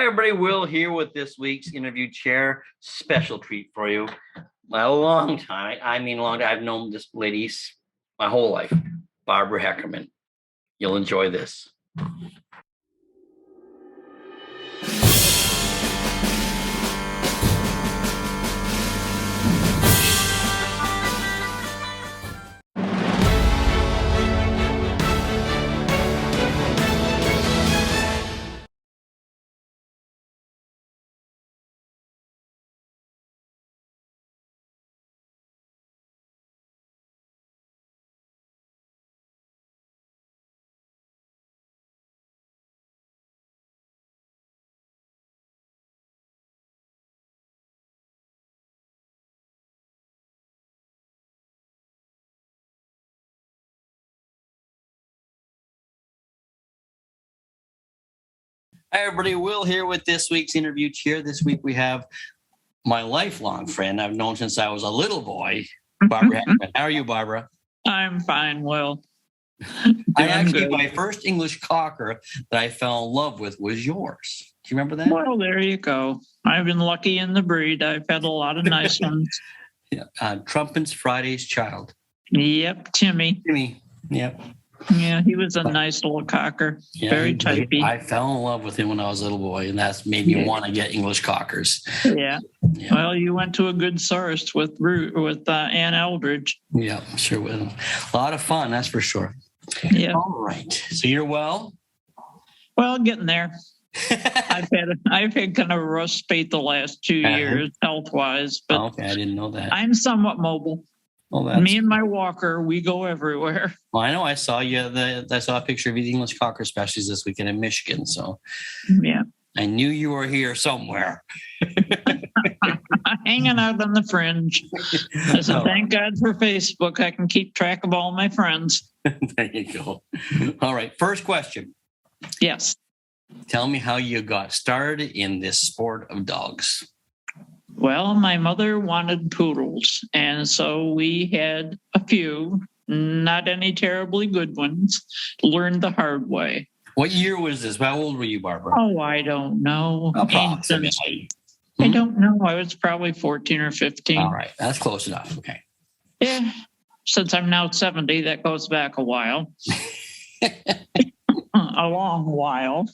Hi, everybody. Will here with this week's interview chair. Special treat for you. A long time. Long time. I've known this lady my whole life. Barbara Heckerman. You'll enjoy this. Hi, everybody. Will here with this week's interview chair. This week we have my lifelong friend I've known since I was a little boy, Barbara Heckerman. How are you, Barbara? I'm fine, Will. My first English cocker that I fell in love with was yours. Do you remember that? Well, there you go. I've been lucky in the breed. I've had a lot of nice ones. Yeah, Trumpet's Friday's child. Yep, Timmy. Yep. Yeah, he was a nice little cocker. Yeah, very typey. I fell in love with him when I was a little boy, and that's made me want to get English cockers. Yeah. Well, you went to a good source with Ann Eldridge. Yeah, sure will. A lot of fun, that's for sure. Yeah. All right. So you're well? Well, getting there. I've had kind of a rough spate the last 2 years, health-wise, but okay, I didn't know that. I'm somewhat mobile. Well, me and my walker, we go everywhere. Well, I know. I saw I saw a picture of the English cocker specials this weekend in Michigan. So, yeah, I knew you were here somewhere, hanging out on the fringe. I said, "Thank God for Facebook. I can keep track of all my friends." There you go. All right. First question. Yes. Tell me how you got started in this sport of dogs. Well, my mother wanted poodles, and so we had a few, not any terribly good ones, learned the hard way. What year was this? How old were you, Barbara? Oh, I don't know. Approximately. I don't know. I was probably 14 or 15. All right. That's close enough. Okay. Yeah. Since I'm now 70, that goes back a while. A long while.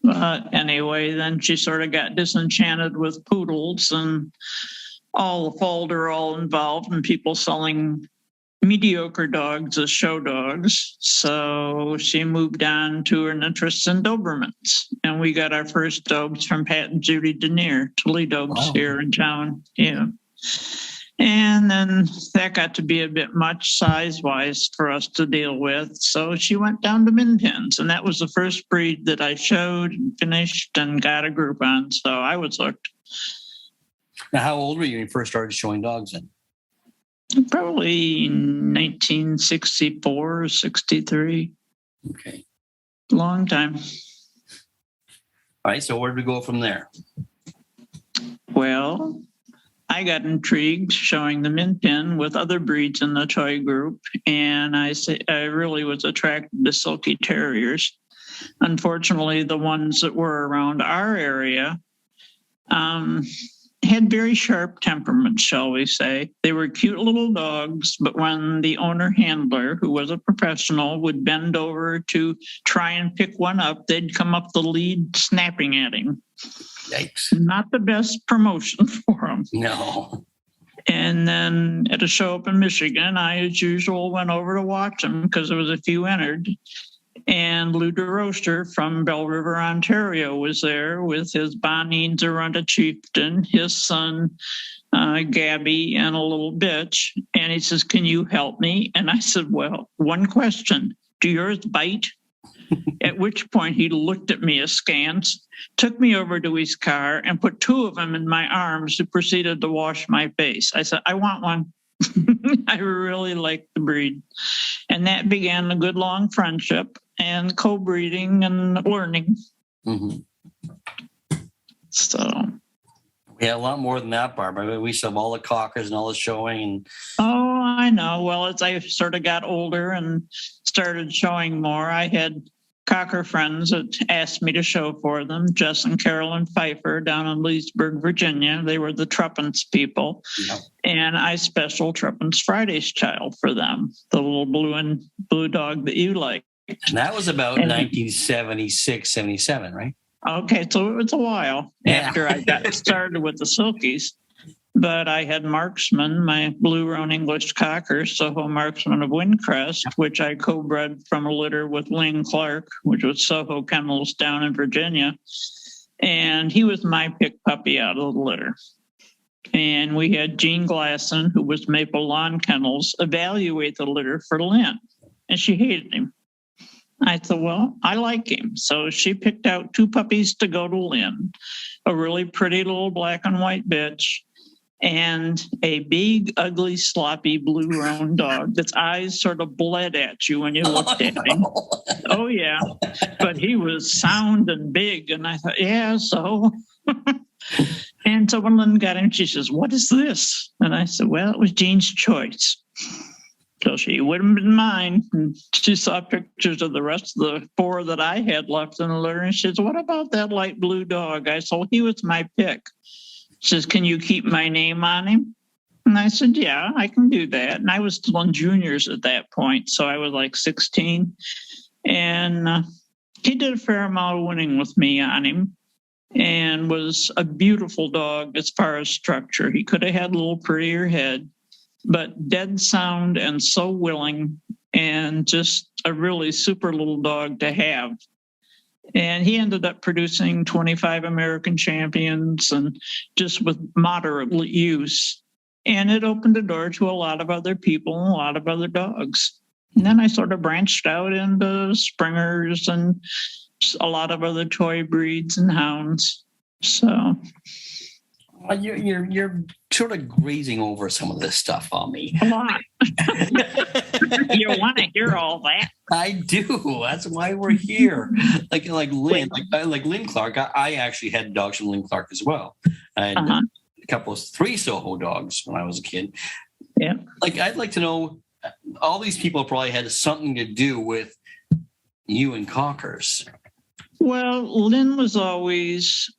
But anyway, then she sort of got disenchanted with poodles, and all the fault are all involved in people selling mediocre dogs as show dogs. So she moved on to an interest in Dobermans, and we got our first dogs from Pat and Judy Denier, Toledo's here in town. Yeah. And then that got to be a bit much size-wise for us to deal with. So she went down to Min Pins, and that was the first breed that I showed and finished and got a group on. So I was hooked. Now, how old were you when you first started showing dogs in? Probably 1964 or 63. Okay. Long time. All right. So where did we go from there? Well, I got intrigued showing the Min Pin with other breeds in the toy group, and I really was attracted to Silky Terriers. Unfortunately, the ones that were around our area had very sharp temperaments, shall we say. They were cute little dogs, but when the owner handler, who was a professional, would bend over to try and pick one up, they'd come up the lead snapping at him. Yikes. Not the best promotion for them. No. And then at a show up in Michigan, I, as usual, went over to watch them because there was a few entered. And Lou DeRoster from Bell River, Ontario was there with his Bonine Zarunda Chieftain, his son, Gabby, and a little bitch. And he says, "Can you help me?" And I said, "Well, one question. Do yours bite?" At which point he looked at me askance, took me over to his car, and put two of them in my arms and proceeded to wash my face. I said, "I want one." I really liked the breed. And that began a good long friendship and co-breeding and learning. Mm-hmm. So. Yeah, a lot more than that, Barbara. We used to have all the cockers and all the showing. And oh, I know. Well, as I sort of got older and started showing more, I had cocker friends that asked me to show for them, Jess and Carolyn Pfeiffer down in Leesburg, Virginia. They were the Tuppence people. Yep. And I special Tuppence Friday's child for them, the little blue dog that you like. And that was about 1976, 77, right? Okay, so it was a while after I got started with the Silkies. But I had Marksman, my blue roan English cocker, Soho Marksman of Windcrest, which I co-bred from a litter with Lynn Clark, which was Soho Kennels down in Virginia. And he was my pick puppy out of the litter. And we had Jean Glasson, who was Maple Lawn Kennels, evaluate the litter for Lynn. And she hated him. I thought, well, I like him. So she picked out 2 puppies to go to Lynn, a really pretty little black and white bitch, and a big, ugly, sloppy blue roan dog that's eyes sort of bled at you when you looked at him. Oh, yeah. But he was sound and big. And I thought, yeah, so. And so when Lynn got him, she says, what is this? And I said, well, it was Jean's choice. So she wouldn't have been mine. And she saw pictures of the rest of the 4 that I had left in the litter. And she says, what about that light blue dog? I said, well, he was my pick. She says, can you keep my name on him? And I said, yeah, I can do that. And I was still in juniors at that point. So I was like 16. And he did a fair amount of winning with me on him and was a beautiful dog as far as structure. He could have had a little prettier head, but dead sound and so willing and just a really super little dog to have. And he ended up producing 25 American champions and just with moderate use. And it opened the door to a lot of other people and a lot of other dogs. And then I sort of branched out into springers and a lot of other toy breeds and hounds. So you're sort of grazing over some of this stuff on me. A lot. You want to hear all that? I do. That's why we're here. Like Lynn, like Lynn Clark. I actually had dogs from Lynn Clark as well. I had a couple of 3 Soho dogs when I was a kid. Yeah. Like I'd like to know. All these people probably had something to do with you and cockers. Well, Lynn was always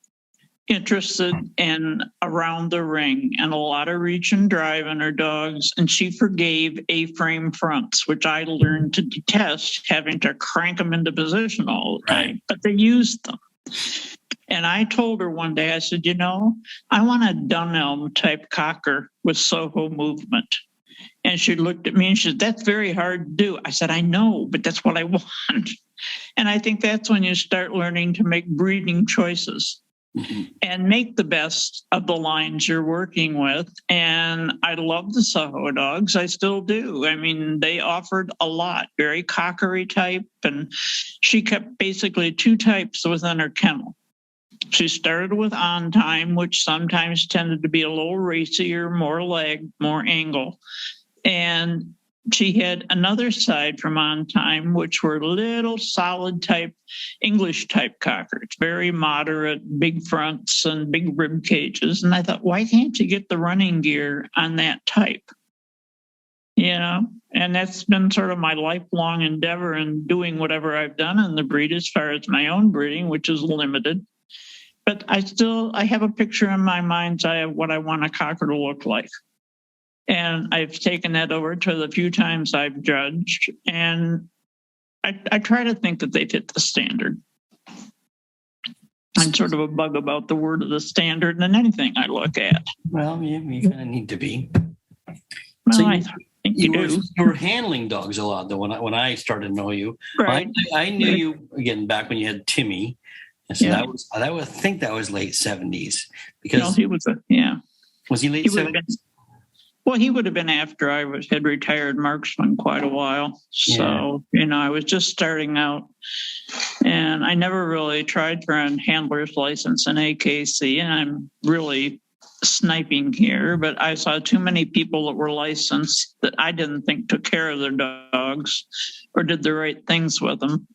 interested in around the ring and a lot of reach and drive in her dogs. And she forgave A-frame fronts, which I learned to detest, having to crank them into position all the time. Right. But they used them. And I told her one day, I said, I want a Dunelm type cocker with Soho movement. And she looked at me and she said, that's very hard to do. I said, I know, but that's what I want. And I think that's when you start learning to make breeding choices. Mm-hmm. And make the best of the lines you're working with. And I love the Soho dogs. I still do. I mean, they offered a lot, very cockery type. And she kept basically 2 types within her kennel. She started with On Time, which sometimes tended to be a little racier, more leg, more angle. And she had another side from On Time, which were little solid type, English type cockers, very moderate, big fronts and big rib cages. And I thought, why can't you get the running gear on that type? And that's been sort of my lifelong endeavor in doing whatever I've done in the breed as far as my own breeding, which is limited. But I have a picture in my mind's eye of what I want a cocker to look like. And I've taken that over to the few times I've judged, and I try to think that they fit the standard. I'm sort of a bug about the word of the standard in anything I look at. Well, you kind of need to be. Well, so I think you do. You were handling dogs a lot, though, when I started to know you. Right. I knew you, again, back when you had Timmy. And so I think that was late 70s. Because he was Was he late 70s? Well, he would have been after I had retired marksman quite a while. So, I was just starting out. And I never really tried for a handler's license in AKC. And I'm really sniping here. But I saw too many people that were licensed that I didn't think took care of their dogs or did the right things with them.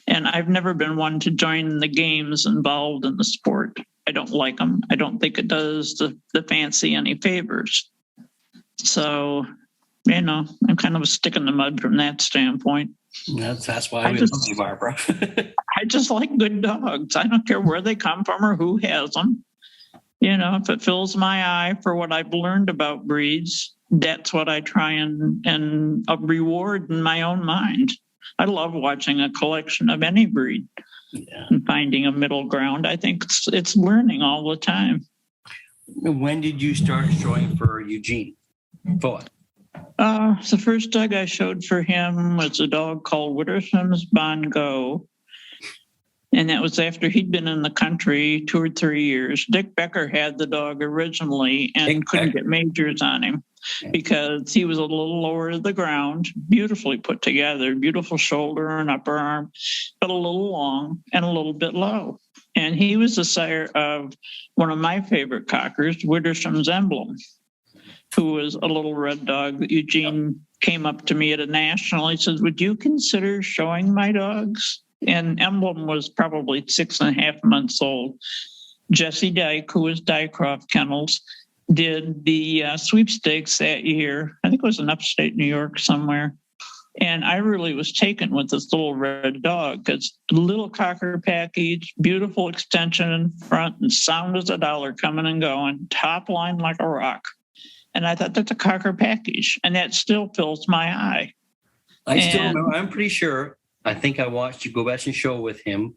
And I've never been one to join the games involved in the sport. I don't like them. I don't think it does the fancy any favors. So, I'm kind of a stick in the mud from that standpoint. That's why we love you, Barbara. I just like good dogs. I don't care where they come from or who has them. You know, if it fills my eye for what I've learned about breeds, that's what I try and reward in my own mind. I love watching a collection of any breed and finding a middle ground. I think it's learning all the time. When did you start showing for Eugene? For The first dog I showed for him was a dog called Wittersham's Bongo. And that was after he'd been in the country 2 or 3 years. Dick Becker had the dog originally and couldn't get majors on him because he was a little lower to the ground, beautifully put together, beautiful shoulder and upper arm, but a little long and a little bit low. And he was the sire of one of my favorite cockers, Wittersham's Emblem, who was a little red dog that Eugene came up to me at a national. He said, "Would you consider showing my dogs?" And Emblem was probably 6.5 months old. Jesse Dyke, who was Dycroft Kennels, did the sweepstakes that year. I think it was in upstate New York somewhere. And I really was taken with this little red dog because little cocker package, beautiful extension in front, and sound as a dollar coming and going, top line like a rock. And I thought, that's a cocker package. And that still fills my eye. Still remember, I'm pretty sure, I think I watched you go back and show with him.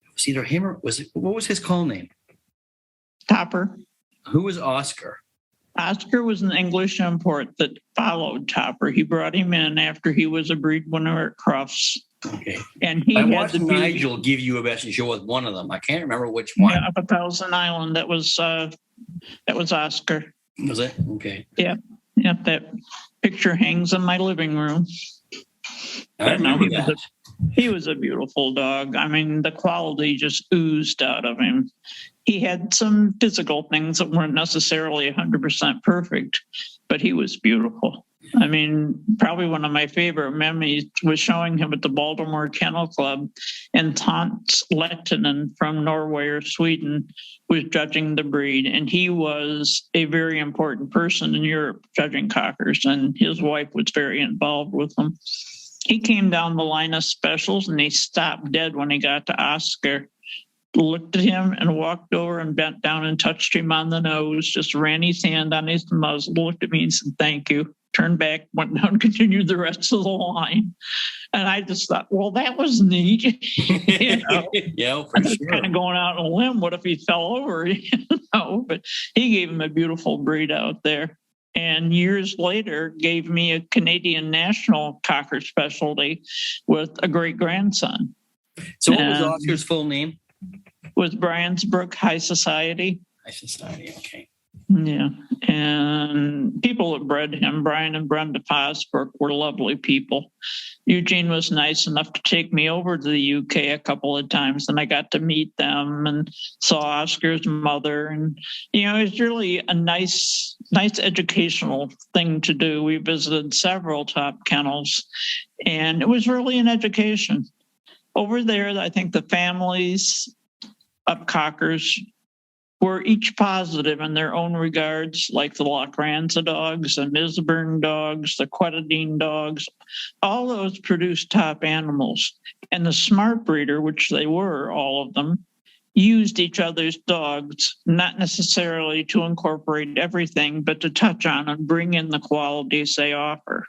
It was either him or what was his call name? Topper. Who was Oscar? Oscar was an English import that followed Topper. He brought him in after he was a breed winner at Crufts. Okay. And he I had watched Nigel give you a best in show with one of them. I can't remember which one. Yeah, up a Thousand Island. That was Oscar. Was it? Okay. Yeah. Yep. That picture hangs in my living room. I remember that. He was a beautiful dog. I mean, the quality just oozed out of him. He had some physical things that weren't necessarily 100% perfect, but he was beautiful. I mean, probably one of my favorite memories was showing him at the Baltimore Kennel Club, and Tons Lehtinen from Norway or Sweden was judging the breed, and he was a very important person in Europe judging cockers, and his wife was very involved with them. He came down the line of specials, and he stopped dead when he got to Oscar, looked at him and walked over and bent down and touched him on the nose, just ran his hand on his muzzle, looked at me and said, "Thank you." Turned back, went down, continued the rest of the line. And I just thought, well, that was neat. You know? Yeah, for I was sure. kind of going out on a limb. What if he fell over? But he gave him a beautiful breed out there. And years later, gave me a Canadian national cocker specialty with a great grandson. So what was Oscar's full name? Was Briansbrook High Society. High Society, okay. Yeah. And people that bred him, Brian and Brenda Fosbrook, were lovely people. Eugene was nice enough to take me over to the UK a couple of times, and I got to meet them and saw Oscar's mother. And, you know, it was really a nice educational thing to do. We visited several top kennels, and it was really an education. Over there, I think the families of cockers were each positive in their own regards, like the Lochranza dogs, the Misburn dogs, the Quetadine dogs. All those produced top animals. And the smart breeder, which they were, all of them, used each other's dogs, not necessarily to incorporate everything, but to touch on and bring in the qualities they offer.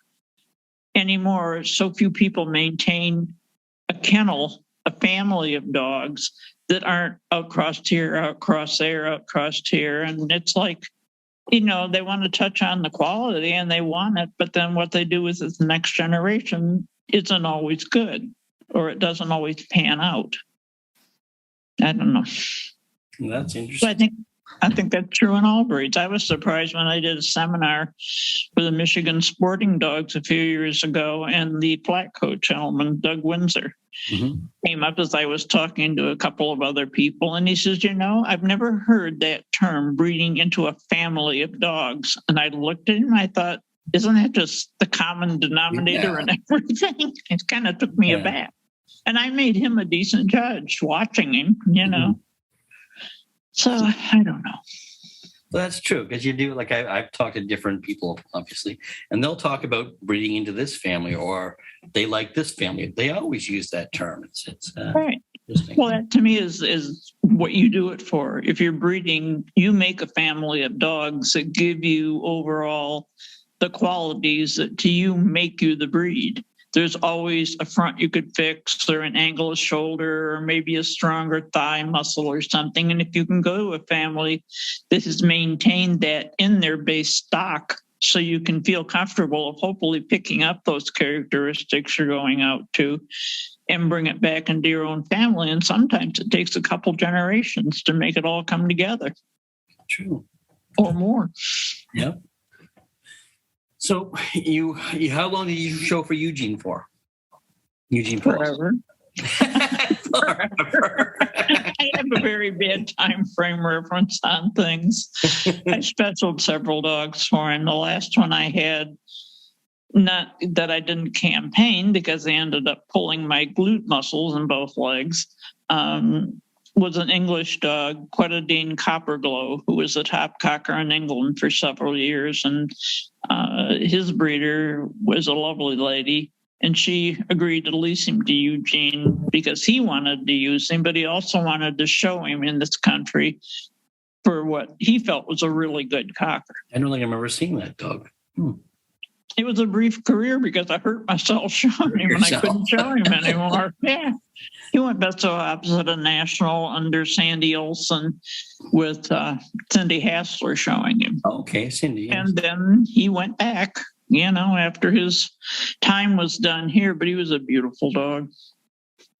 Anymore, so few people maintain a kennel, a family of dogs that aren't outcrossed here, outcrossed there, outcrossed here. And it's like, you know, they want to touch on the quality and they want it, but then what they do with the next generation isn't always good, or it doesn't always pan out. I don't know. That's interesting. So I think that's true in all breeds. I was surprised when I did a seminar for the Michigan Sporting Dogs a few years ago, and the flat coat gentleman, Doug Windsor, came up as I was talking to a couple of other people, and he says, "You know, I've never heard that term, breeding into a family of dogs." And I looked at him and I thought, isn't that just the common denominator in everything? It kind of took me aback. And I made him a decent judge watching him, you know. So I don't know. Well, that's true, because you do, like I've talked to different people, obviously, and they'll talk about breeding into this family, or they like this family. They always use that term. It's Right. interesting. Well, that to me is what you do it for. If you're breeding, you make a family of dogs that give you overall the qualities that to you make you the breed. There's always a front you could fix, or an angle of shoulder, or maybe a stronger thigh muscle or something. And if you can go to a family that has maintained that in their base stock, so you can feel comfortable of hopefully picking up those characteristics you're going out to and bring it back into your own family. And sometimes it takes a couple generations to make it all come together. True. Or more. Yeah. So you how long did you show for Eugene for? Eugene Forever. Forever. I have a very bad time frame reference on things. I specialed several dogs for him. The last one I had, not that I didn't campaign because I ended up pulling my glute muscles in both legs, was an English dog, Quetadine Copperglow, who was the top cocker in England for several years. And his breeder was a lovely lady. And she agreed to lease him to Eugene because he wanted to use him, but he also wanted to show him in this country for what he felt was a really good cocker. I don't think I've ever seen that dog. It was a brief career because I hurt myself showing him and I couldn't show him anymore. Yeah. He went best of opposite a national under Sandy Olson with Cindy Hassler showing him. Okay, Cindy. Yes. And then he went back, after his time was done here, but he was a beautiful dog.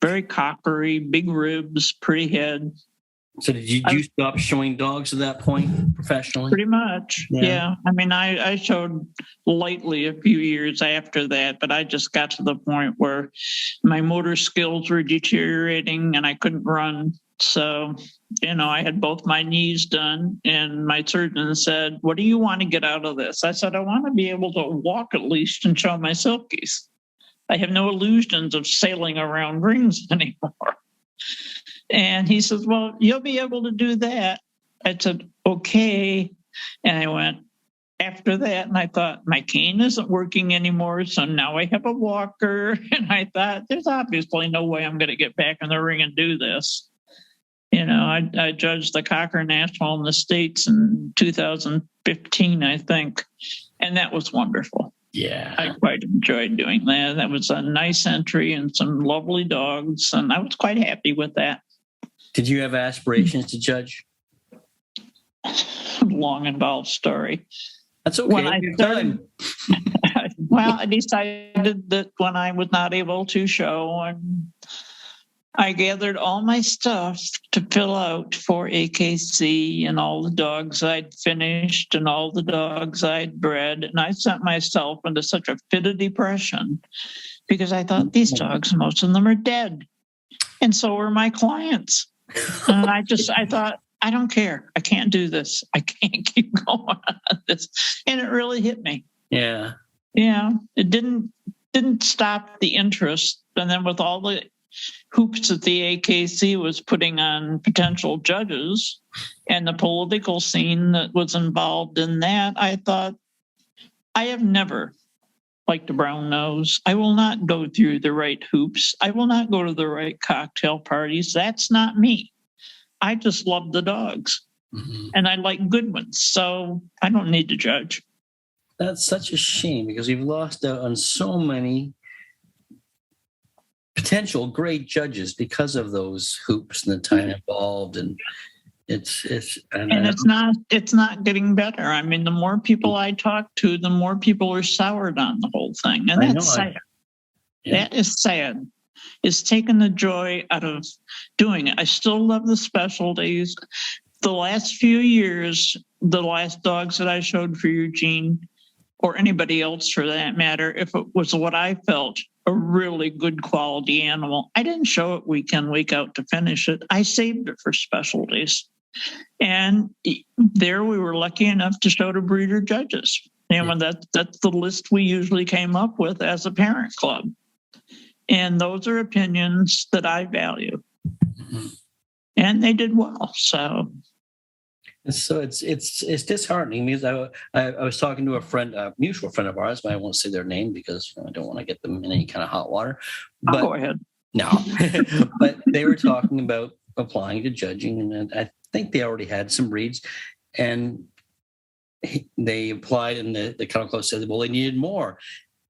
Very cockery, big ribs, pretty head. So did you stop showing dogs at that point professionally? Pretty much, yeah. I mean, I showed lightly a few years after that, but I just got to the point where my motor skills were deteriorating and I couldn't run. So, I had both my knees done, and my surgeon said, "What do you want to get out of this?" I said, "I want to be able to walk at least and show my silkies. I have no illusions of sailing around rings anymore." And he says, "Well, you'll be able to do that." I said, "Okay." And I went after that, and I thought, my cane isn't working anymore, so now I have a walker. And I thought, there's obviously no way I'm going to get back in the ring and do this. I judged the Cocker National in the States in 2015, I think, and that was wonderful. Yeah. I quite enjoyed doing that. That was a nice entry and some lovely dogs, and I was quite happy with that. Did you have aspirations to judge? Long, involved story. That's okay. When I started, I decided that when I was not able to show, and I gathered all my stuff to fill out for AKC and all the dogs I'd finished and all the dogs I'd bred. And I sent myself into such a fit of depression because I thought, these dogs, most of them are dead. And so were my clients. And I thought, I don't care. I can't do this. I can't keep going on this. And it really hit me. Yeah. Yeah. It didn't stop the interest. And then with all the hoops that the AKC was putting on potential judges and the political scene that was involved in that, I thought, I have never liked a brown nose. I will not go through the right hoops. I will not go to the right cocktail parties. That's not me. I just love the dogs. Mm-hmm. And I like good ones. So I don't need to judge. That's such a shame because we've lost out on so many potential great judges because of those hoops and the time involved, and it's not getting better. I mean, the more people I talk to, the more people are soured on the whole thing, and that's sad. That is sad. It's taken the joy out of doing it. I still love the specialties. The last few years, the last dogs that I showed for Eugene, or anybody else for that matter, if it was what I felt a really good quality animal, I didn't show it week in, week out to finish it. I saved it for specialties. And there we were lucky enough to show to breeder judges. And that's the list we usually came up with as a parent club. And those are opinions that I value. Mm-hmm. And they did well. So So it's disheartening because I was talking to a friend, a mutual friend of ours, but I won't say their name because I don't want to get them in any kind of hot water. I'll But go ahead. no, but they were talking about applying to judging, and I think they already had some breeds, and they applied, and the kennel club said, well, they needed more.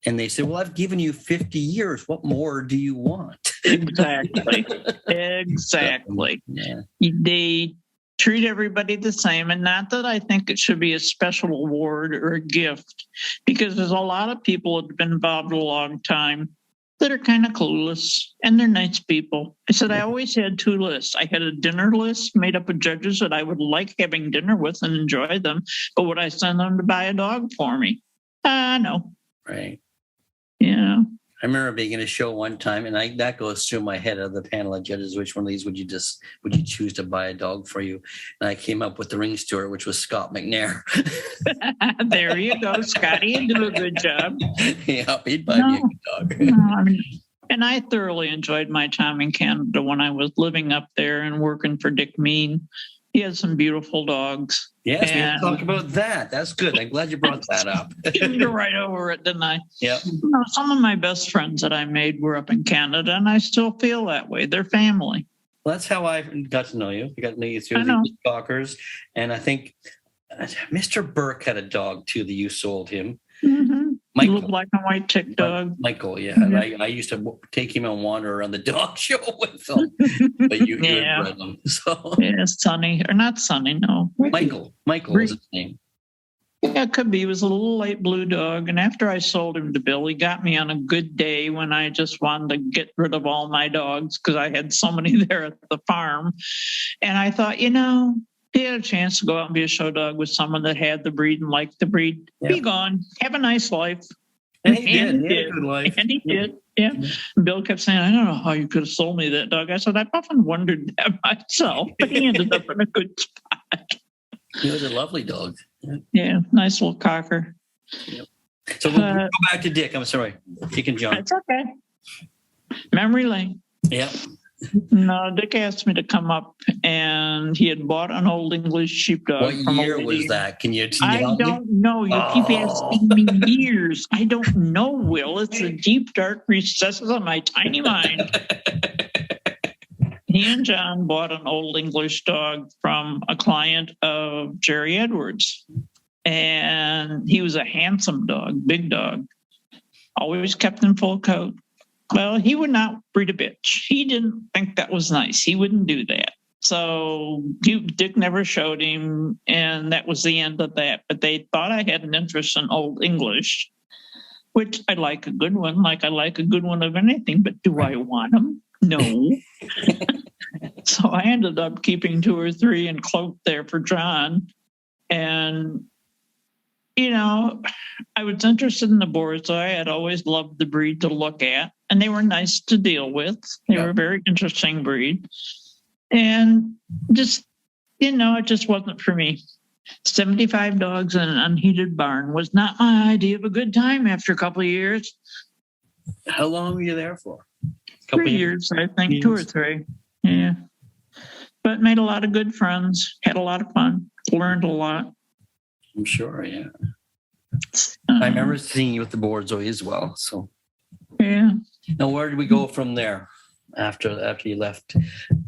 And they said, well, I've given you 50 years. What more do you want? Exactly. Exactly. Yeah. They treat everybody the same. And not that I think it should be a special award or a gift, because there's a lot of people that have been involved a long time that are kind of clueless, and they're nice people. I said, I always had two lists. I had a dinner list made up of judges that I would like having dinner with and enjoy them. But would I send them to buy a dog for me? No. Right. Yeah. I remember being in a show one time, and that goes through my head of the panel of judges. Which one of these would you choose to buy a dog for you? And I came up with the ring steward, which was Scott McNair. There you go, Scotty. You do a good job. Yeah, he'd buy me a good dog. No, and I thoroughly enjoyed my time in Canada when I was living up there and working for Dick Mean. He had some beautiful dogs. Yes, we have to talk about that. That's good. I'm glad you brought that up. You're right over it, didn't I? Yeah. Some of my best friends that I made were up in Canada, and I still feel that way. They're family. Well, that's how I got to know you. I got to know you through the talkers. And I think Mr. Burke had a dog, too, that you sold him. Mm-hmm. Michael. Little black and white tick dog. Michael, yeah. Mm-hmm. I used to take him and wander around the dog show with him. But you had bred him. So. Yeah, Sonny. Or not Sonny, no. Michael was his name. Yeah, it could be. He was a little light blue dog. And after I sold him to Bill, he got me on a good day when I just wanted to get rid of all my dogs because I had so many there at the farm. And I thought, he had a chance to go out and be a show dog with someone that had the breed and liked the breed. Yeah. Be gone. Have a nice life. And he did. He had a good life. And he did. Yeah. Bill kept saying, I don't know how you could have sold me that dog. I said, I've often wondered that myself, but he ended up in a good spot. He was a lovely dog. Yeah. Nice little cocker. Yep. So we'll go back to Dick. I'm sorry. Dick and John. That's okay. Memory lane. Yeah. No, Dick asked me to come up, and he had bought an old English sheepdog. What year was that? Can you I don't know. You keep asking me years. I don't know, Will. It's the deep, dark recesses of my tiny mind. He and John bought an old English dog from a client of Jerry Edwards, and he was a handsome dog, big dog, always kept in full coat. Well, he would not breed a bitch. He didn't think that was nice. He wouldn't do that. So Dick never showed him, and that was the end of that. But they thought I had an interest in Old English, which I like a good one, like I like a good one of anything. But do I want them? No. So I ended up keeping 2 or 3 and cloaked there for John. And I was interested in the Borzoi. I had always loved the breed to look at, and they were nice to deal with. They were a very interesting breed. And just, it just wasn't for me. 75 dogs in an unheated barn was not my idea of a good time after a couple of years. How long were you there for? 3 years, I think, 2 or 3. Yeah. But made a lot of good friends, had a lot of fun, learned a lot. I'm sure, yeah. I remember seeing you with the Borzoi as well. So, yeah. Now, where did we go from there after you left?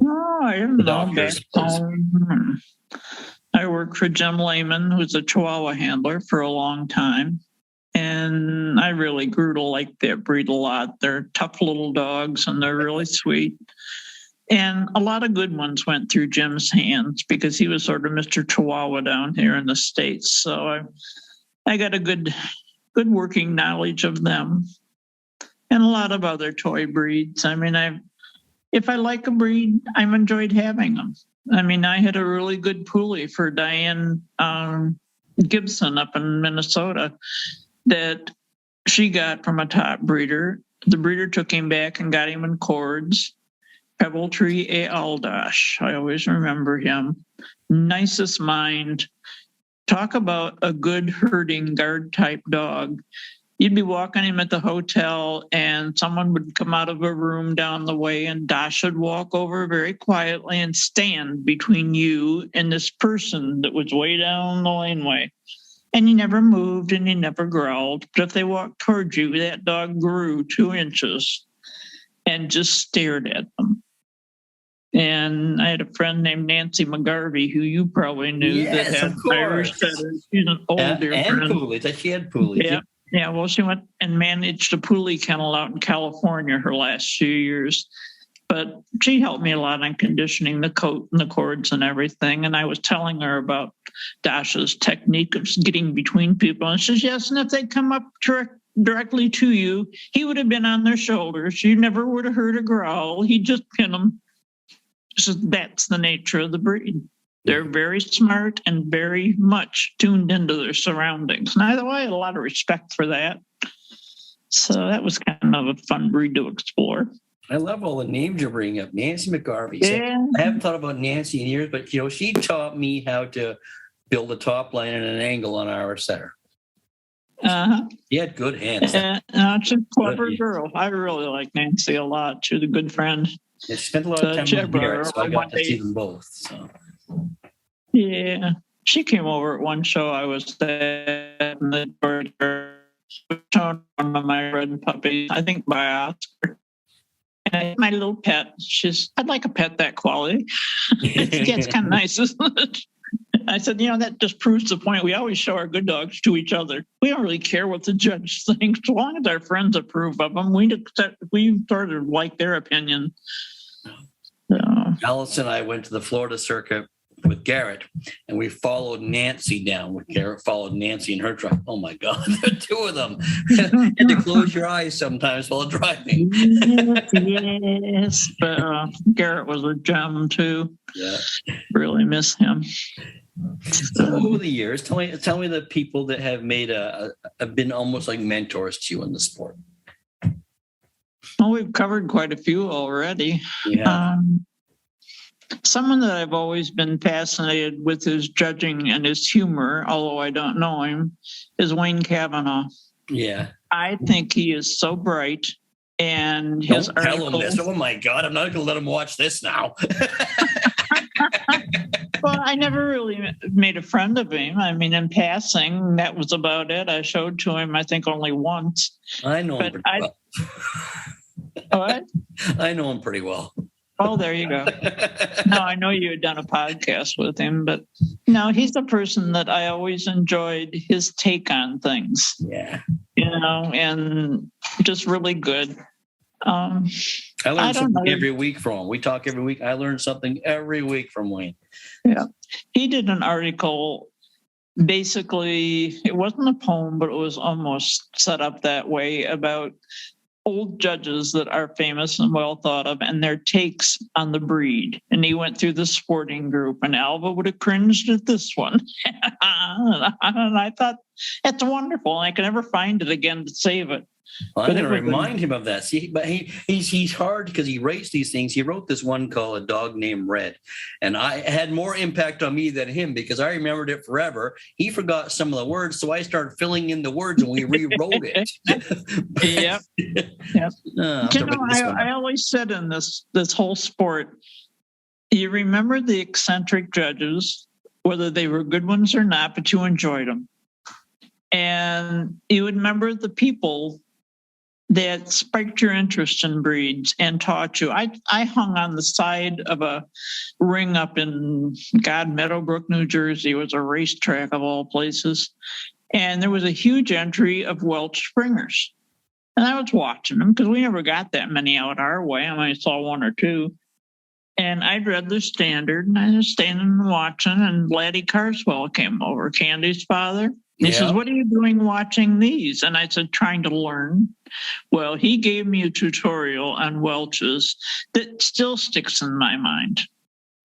Oh, I don't know. I worked for Jim Lehman, who's a Chihuahua handler, for a long time, and I really grew to like that breed a lot. They're tough little dogs, and they're really sweet. And a lot of good ones went through Jim's hands because he was sort of Mr. Chihuahua down here in the States. So I got a good working knowledge of them and a lot of other toy breeds. I mean, if I like a breed, I've enjoyed having them. I mean, I had a really good pulley for Diane Gibson up in Minnesota that she got from a top breeder. The breeder took him back and got him in cords. Pebbletree A. Aldash. I always remember him. Nicest mind. Talk about a good herding guard type dog. you'd be walking him at the hotel and someone would come out of a room down the way and Dash would walk over very quietly and stand between you and this person that was way down the laneway. And he never moved and he never growled. But if they walked towards you, that dog grew 2 inches and just stared at them. And I had a friend named Nancy McGarvey, who you probably knew, Yes, that had of course. Irish setters. She's an old dear And friend. poolies. She had poolies. Yeah. Yeah, well, she went and managed a Poolie kennel out in California her last few years. But she helped me a lot on conditioning the coat and the cords and everything. And I was telling her about Dash's technique of getting between people. And she says, yes, and if they come up directly to you, he would have been on their shoulders. You never would have heard a growl. He'd just pin them. So that's the nature of the breed. They're very smart and very much tuned into their surroundings. And I had a lot of respect for that. So that was kind of a fun breed to explore. I love all the names you're bringing up. Nancy McGarvey. Yeah. I haven't thought about Nancy in years, but she taught me how to build a top line and an angle on our setter. She had good hands. She's a clever girl. I really like Nancy a lot. She was a good friend. Yeah, she spent a lot of time with Garrett, so I got to see them both. So. Yeah, she came over at one show I was at in the one of my red puppies, I think by Oscar. And my little pet, I'd like a pet that quality. It's kind of nice, isn't it? I said, that just proves the point. We always show our good dogs to each other. We don't really care what the judge thinks. As long as our friends approve of them, we sort of like their opinion. So. Alice and I went to the Florida circuit with Garrett, and we followed Nancy down. With Garrett followed Nancy in her truck. Oh my God, there are 2 of them. You had to close your eyes sometimes while driving. Yes, but Garrett was a gem too. Yeah, really miss him. So over the years, tell me the people that have made have been almost like mentors to you in the sport. Well, we've covered quite a few already. Yeah. Someone that I've always been fascinated with his judging and his humor, although I don't know him, is Wayne Kavanaugh. Yeah. I think he is so bright, and his Don't tell him this. Oh my God, I'm not going to let him watch this now. Well, I never really made a friend of him. I mean, in passing, that was about it. I showed to him, I think, only once. I know him pretty well. What? I know him pretty well. Oh, there you go. No, I know you had done a podcast with him, but no, he's a person that I always enjoyed his take on things. Yeah. And just really good. I learn something every week from him. We talk every week. I learn something every week from Wayne. Yeah. He did an article. Basically, it wasn't a poem, but it was almost set up that way about old judges that are famous and well thought of and their takes on the breed. And he went through the sporting group, and Alva would have cringed at this one. And I thought, that's wonderful. And I can never find it again to save it. Well, I'm going to remind him of that. See, but he's hard because he writes these things. He wrote this one called A Dog Named Red, and I had more impact on me than him because I remembered it forever. He forgot some of the words, so I started filling in the words and we rewrote it. Yep. I always said in this whole sport, you remember the eccentric judges, whether they were good ones or not, but you enjoyed them. And you would remember the people that spiked your interest in breeds and taught you. I hung on the side of a ring up in Meadowbrook, New Jersey. It was a racetrack of all places. And there was a huge entry of Welch Springers. And I was watching them because we never got that many out our way. I only saw 1 or 2. And I'd read the standard, and I was standing and watching, and Laddie Carswell came over, Candy's father. He says, what are you doing watching these? And I said, trying to learn. Well, he gave me a tutorial on Welch's that still sticks in my mind.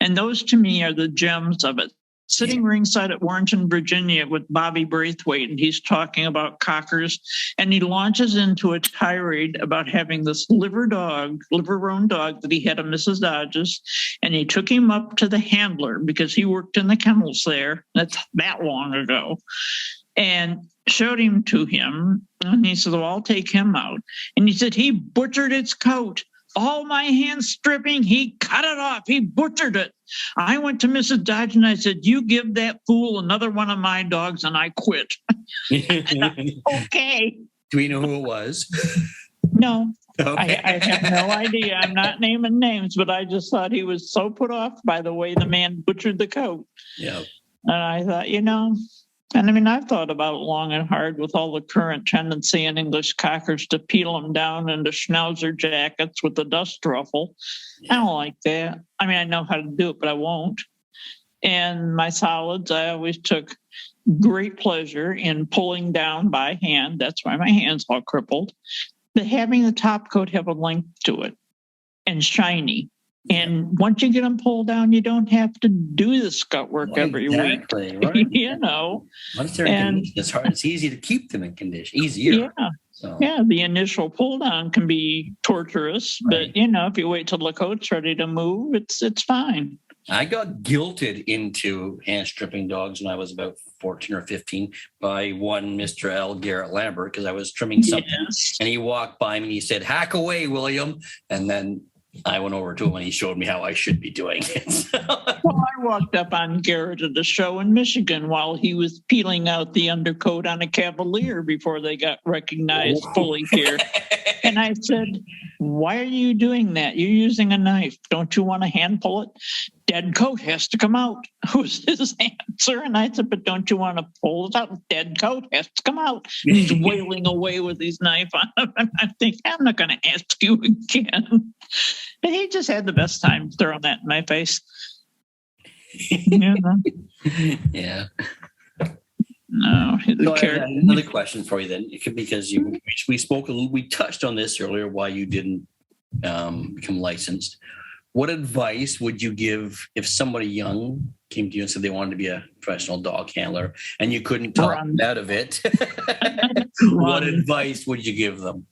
And those to me are the gems of it. Sitting ringside at Warrenton, Virginia with Bobby Braithwaite, and he's talking about cockers, and he launches into a tirade about having this liver-roan dog that he had at Mrs. Dodge's, and he took him up to the handler because he worked in the kennels there. That's that long ago. and showed him to him. And he said, well, I'll take him out. And he said, he butchered its coat. All my hand stripping, he cut it off. He butchered it. I went to Mrs. Dodge and I said, you give that fool another one of my dogs and I quit. Okay. Do we know who it was? No, Okay. I have no idea. I'm not naming names, but I just thought he was so put off by the way the man butchered the coat. Yeah. And I thought, and I mean, I've thought about it long and hard with all the current tendency in English cockers to peel them down into schnauzer jackets with the dust ruffle. I don't like that. I mean, I know how to do it, but I won't. And my solids, I always took great pleasure in pulling down by hand. That's why my hand's all crippled. But having the top coat have a length to it and shiny. And once you get them pulled down, you don't have to do the scut work every week. Right. Once they're in condition, it's hard. It's easy to keep them in condition. Easier. Yeah. So. Yeah, the initial pull down can be torturous, but if you wait till the coat's ready to move, it's fine. I got guilted into hand stripping dogs when I was about 14 or 15 by one Mr. L. Garrett Lambert because I was trimming something and he walked by me and he said, hack away, William. And then I went over to him and he showed me how I should be doing it. Well, I walked up on Garrett at a show in Michigan while he was peeling out the undercoat on a Cavalier before they got recognized fully here. And I said, why are you doing that? You're using a knife. Don't you want to hand pull it? Dead coat has to come out, was his answer. And I said, but don't you want to pull it out? Dead coat has to come out. And he's wailing away with his knife on him. And I think, I'm not going to ask you again. And he just had the best time throwing that in my face. Yeah. No. So another question for you then, because we touched on this earlier, why you didn't become licensed. What advice would you give if somebody young came to you and said they wanted to be a professional dog handler and you couldn't talk them out of it? What advice would you give them?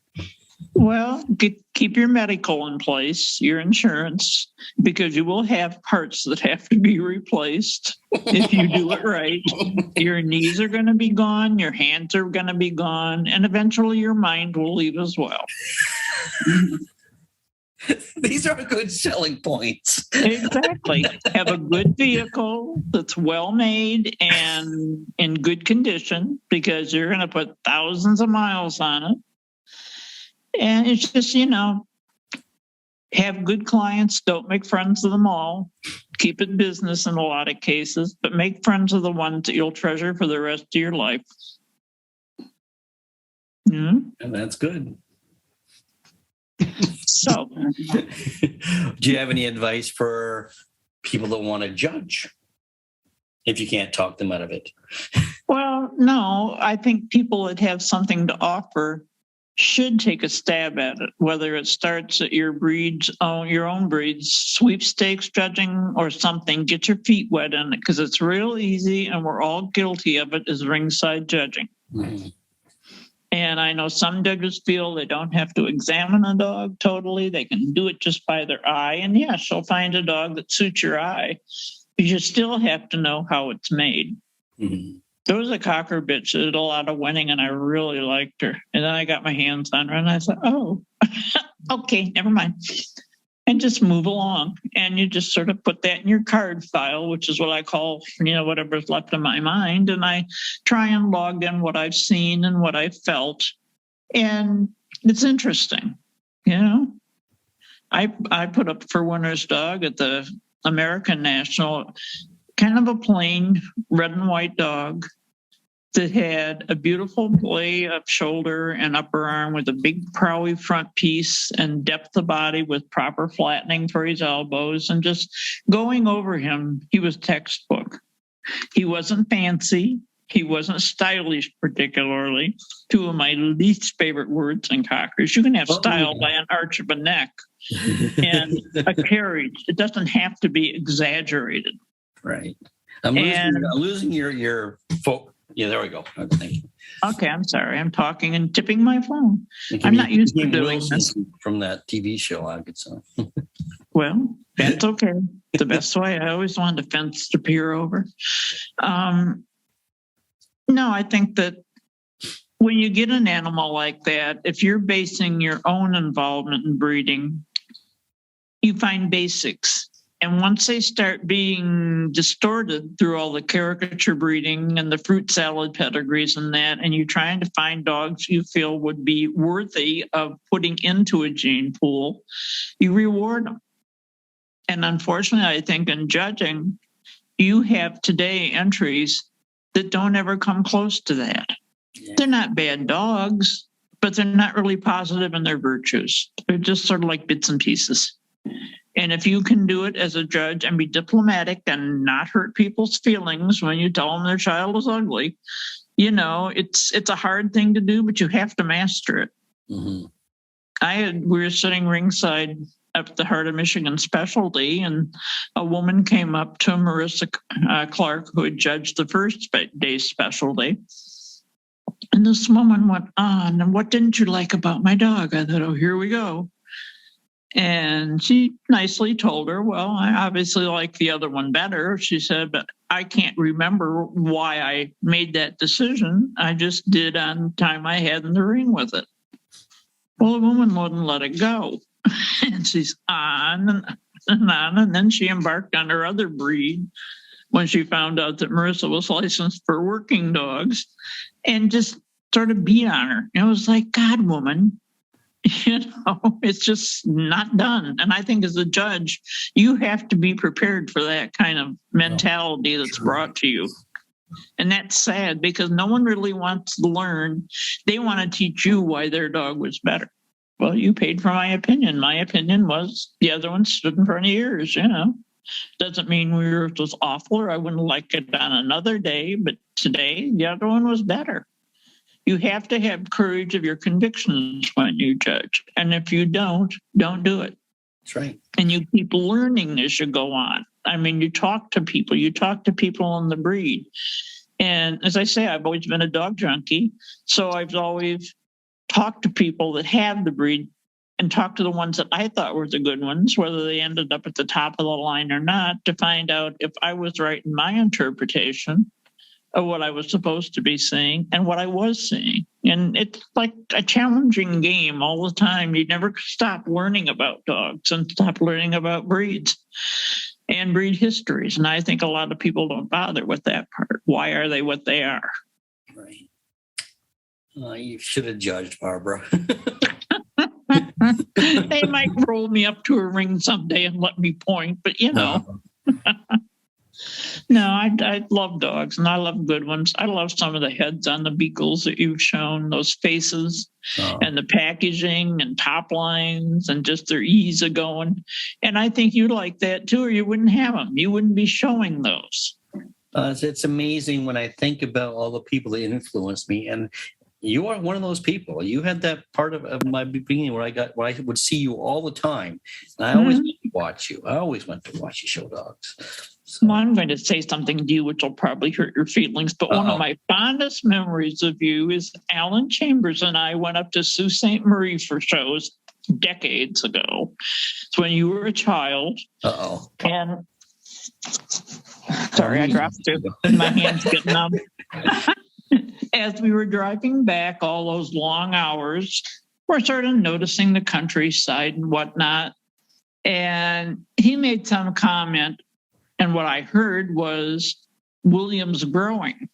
Well, keep your medical in place, your insurance, because you will have parts that have to be replaced if you do it right. Your knees are going to be gone, your hands are going to be gone, and eventually your mind will leave as well. These are good selling points. Exactly. Have a good vehicle that's well made and in good condition because you're going to put thousands of miles on it. And it's just, have good clients. Don't make friends of them all. Keep it business in a lot of cases, but make friends of the ones that you'll treasure for the rest of your life. And that's good. So, do you have any advice for people that want to judge if you can't talk them out of it? Well, no, I think people that have something to offer should take a stab at it, whether it starts at your own breed's sweepstakes judging or something. Get your feet wet in it because it's real easy and we're all guilty of it as ringside judging. Mm-hmm. And I know some judges feel they don't have to examine a dog totally. They can do it just by their eye. And yes, you'll find a dog that suits your eye. But you still have to know how it's made. Mm-hmm. There was a cocker bitch that did a lot of winning, and I really liked her. And then I got my hands on her, and I thought, oh, okay, never mind. And just move along. And you just sort of put that in your card file, which is what I call, whatever's left of my mind. And I try and log in what I've seen and what I've felt. And it's interesting, I put up for winner's dog at the American National, kind of a plain red and white dog that had a beautiful play of shoulder and upper arm with a big prowy front piece and depth of body with proper flattening for his elbows. And just going over him, he was textbook. He wasn't fancy. He wasn't stylish particularly. Two of my least favorite words in cockers. You can have style by an arch of a neck and a carriage. It doesn't have to be exaggerated. Right. I'm losing your folk. Yeah, there we go. Okay, thank you. Okay, I'm sorry. I'm talking and tipping my phone. I'm not used to doing this. From that TV show, I could say. Well, that's okay. The best way. I always wanted to fence to peer over. No, I think that when you get an animal like that, if you're basing your own involvement in breeding, you find basics. And once they start being distorted through all the caricature breeding and the fruit salad pedigrees and that, and you're trying to find dogs you feel would be worthy of putting into a gene pool, you reward them. And unfortunately, I think in judging, you have today entries that don't ever come close to that. Yeah. They're not bad dogs, but they're not really positive in their virtues. They're just sort of like bits and pieces. And if you can do it as a judge and be diplomatic and not hurt people's feelings when you tell them their child is ugly, it's a hard thing to do, but you have to master it. Mm-hmm. We were sitting ringside up at the Heart of Michigan Specialty, and a woman came up to Marissa Clark, who had judged the first day's specialty. And this woman went on, and what didn't you like about my dog? I thought, oh, here we go. And she nicely told her, well, I obviously like the other one better. She said, but I can't remember why I made that decision. I just did on the time I had in the ring with it. Well, the woman wouldn't let it go. And she's on and on. And then she embarked on her other breed when she found out that Marissa was licensed for working dogs, and just sort of beat on her. It was like, God, woman. It's just not done. And I think as a judge, you have to be prepared for that kind of mentality that's brought to you. And that's sad because no one really wants to learn. They want to teach you why their dog was better. Well, you paid for my opinion. My opinion was the other one stood in front of yours, Doesn't mean yours was awful or I wouldn't like it on another day, but today the other one was better. You have to have courage of your convictions when you judge. And if you don't do it. That's right. And you keep learning as you go on. I mean, you talk to people on the breed. And as I say, I've always been a dog junkie. So I've always talked to people that have the breed and talked to the ones that I thought were the good ones, whether they ended up at the top of the line or not, to find out if I was right in my interpretation of what I was supposed to be seeing and what I was seeing. And it's like a challenging game all the time. You never stop learning about dogs and stop learning about breeds and breed histories. And I think a lot of people don't bother with that part. Why are they what they are? Right. You should have judged, Barbara. They might roll me up to a ring someday and let me point, but No, I love dogs, and I love good ones. I love some of the heads on the beagles that you've shown, those faces and the packaging and top lines and just their ease of going. And I think you like that too, or you wouldn't have them. You wouldn't be showing those. It's amazing when I think about all the people that influenced me, and you are one of those people. You had that part of my beginning where I would see you all the time, and I always went to watch you. I always went to watch you show dogs. So. Well, I'm going to say something to you which will probably hurt your feelings, but one of my fondest memories of you is Alan Chambers and I went up to Sault Ste. Marie for shows decades ago. It's when you were a child. And sorry, I dropped it. My hand's getting numb. As we were driving back all those long hours, we're sort of noticing the countryside and whatnot. And he made some comment, and what I heard was William's growing.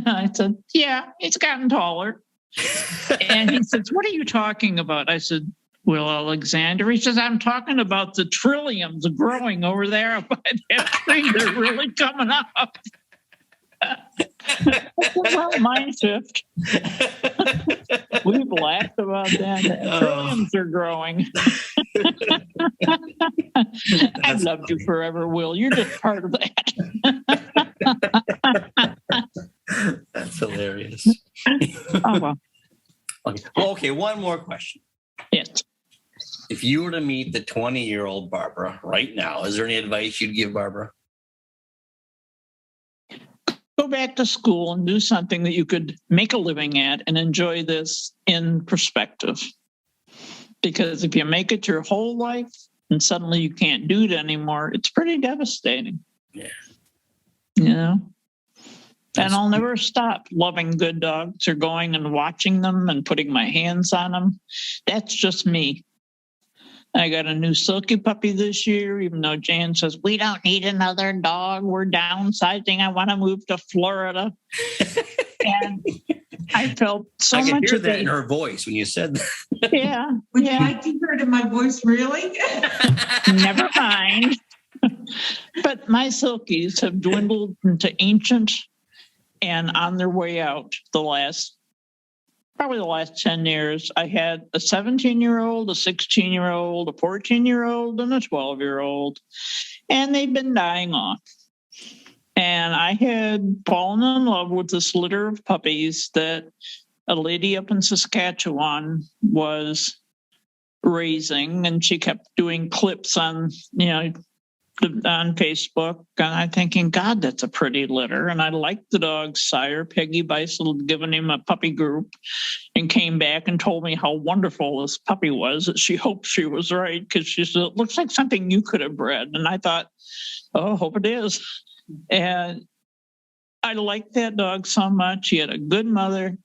I said, yeah, he's gotten taller. And he says, what are you talking about? I said, Will Alexander. He says, I'm talking about the trilliums growing over there by that tree. They're really coming up. Well, mind shift. We've laughed about that. Trilliums are growing. I've loved you forever, Will. You're just part of that. That's hilarious. Well. Okay, one more question. Yes. If you were to meet the 20-year-old Barbara right now, is there any advice you'd give Barbara? Go back to school and do something that you could make a living at and enjoy this in perspective. Because if you make it your whole life and suddenly you can't do it anymore, it's pretty devastating. Yeah. You know? And I'll never stop loving good dogs or going and watching them and putting my hands on them. That's just me. I got a new silky puppy this year, even though Jan says, we don't need another dog. We're downsizing. I want to move to Florida. And I felt so much. I could hear that in her voice when you said that. Yeah. I can hear it in my voice, really? Never mind. But my silkies have dwindled into ancient and on their way out probably the last 10 years. I had a 17-year-old, a 16-year-old, a 14-year-old, and a 12-year-old, and they've been dying off. And I had fallen in love with this litter of puppies that a lady up in Saskatchewan was raising, and she kept doing clips on Facebook, and I'm thinking, God, that's a pretty litter. And I liked the dog's sire. Peggy Beisel had given him a puppy group and came back and told me how wonderful this puppy was, that she hoped she was right, because she said, it looks like something you could have bred. And I thought, oh, hope it is. And I liked that dog so much. She had a good mother.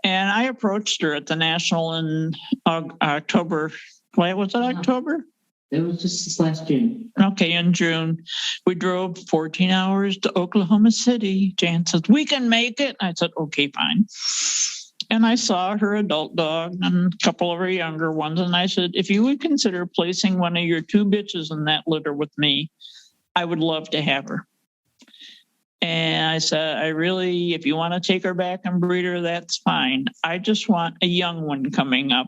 And I approached her at the National in October. Wait, was it October? It was just this last June. Okay, in June. We drove 14 hours to Oklahoma City. Jan said, we can make it. I said, okay, fine. And I saw her adult dog and a couple of her younger ones. And I said, if you would consider placing one of your two bitches in that litter with me, I would love to have her. And I said, if you want to take her back and breed her, that's fine. I just want a young one coming up,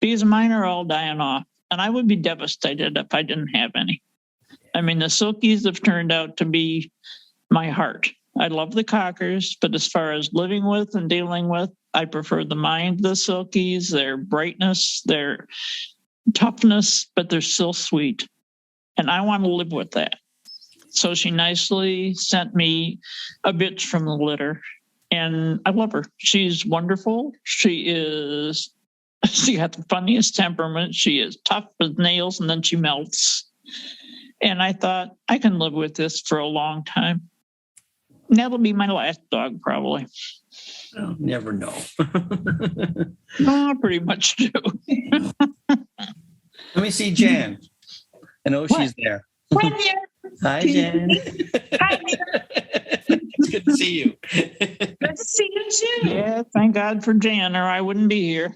because mine are all dying off. And I would be devastated if I didn't have any. I mean, the silkies have turned out to be my heart. I love the cockers, but as far as living with and dealing with, I prefer the mind of the silkies, their brightness, their toughness, but they're still sweet. And I want to live with that. So she nicely sent me a bitch from the litter, and I love her. She's wonderful. She got the funniest temperament. She is tough as nails, and then she melts. And I thought, I can live with this for a long time. And that'll be my last dog, probably. I'll never know. I pretty much do. Let me see Jan. I know she's there. Hi, Jan. Hi, It's good to see you. good to see you too. Yeah, thank God for Jan, or I wouldn't be here.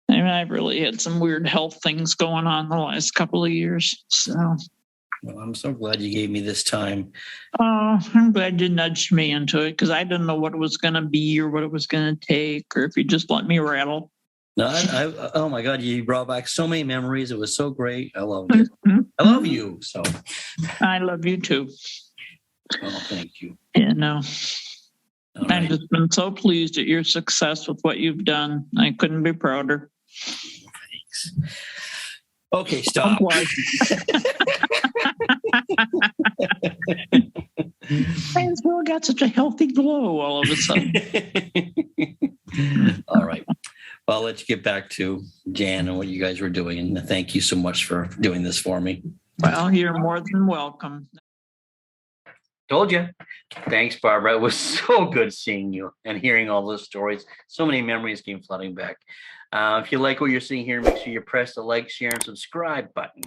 I mean, I've really had some weird health things going on the last couple of years. So, Well, I'm so glad you gave me this time. I'm glad you nudged me into it, because I didn't know what it was going to be or what it was going to take, or if you just let me rattle. No, oh my God, you brought back so many memories. It was so great. I love it. I love you. So I love you too. Oh, thank you. All right. I've just been so pleased at your success with what you've done. I couldn't be prouder. Thanks. Okay, stop. I still got such a healthy glow all of a sudden. All right. Well, let's get back to Jan and what you guys were doing. And thank you so much for doing this for me. Well, you're more than welcome. Told you. Thanks, Barbara. It was so good seeing you and hearing all those stories. So many memories came flooding back. If you like what you're seeing here, make sure you press the like, share, and subscribe button.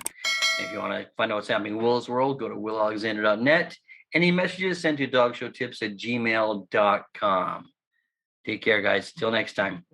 If you want to find out what's happening in Will's World, go to willalexander.net. Any messages, send to dogshowtips@gmail.com. Take care, guys. Till next time.